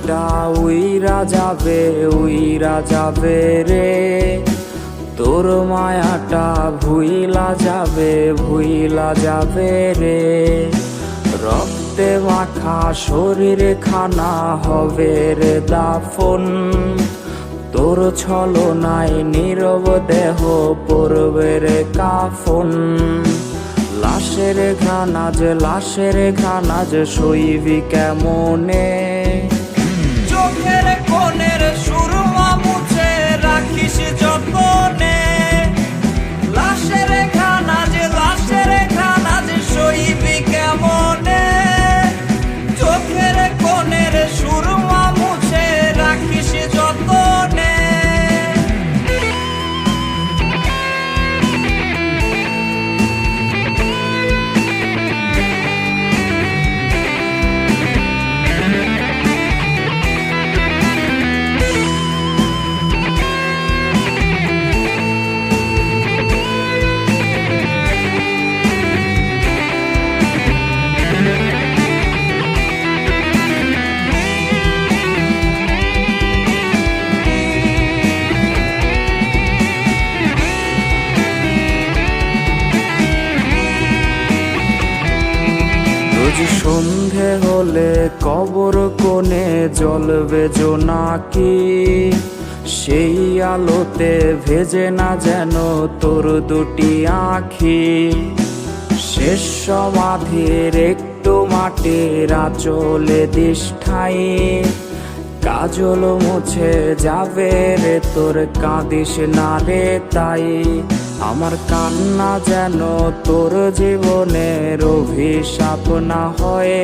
মায়াটা উইরা যাবে রে, তোর মায়াটা ভুইলা যাবে রে। রক্তে মাখা শরীর খানা হবে রে দাফন, তোর ছলনায় নীরব দেহ পড়বে রে কাফন। লাশের ঘানাজ সইবি কেমনে, চোখের কোণের সুরমা মুছে রাখিস যতনে। লাশের ঘানাজ সইবি কেমনে, চোখের কোণের সুরমা মুছে রাখিস যতনে। রোজ সন্ধে হলে কবর কোণে জ্বলবে জোনাকি, সেই আলোতে ভেজে না যেন তোর দুটি আঁখি। শেষ সমাধির একটু মাটির আঁচলে দিস ঠাই, কাজল মুছে যাবে রে তোর কাঁদিস না রে তাই। আমার কান্না যেন তোর জীবনের অভিশাপ না হয়।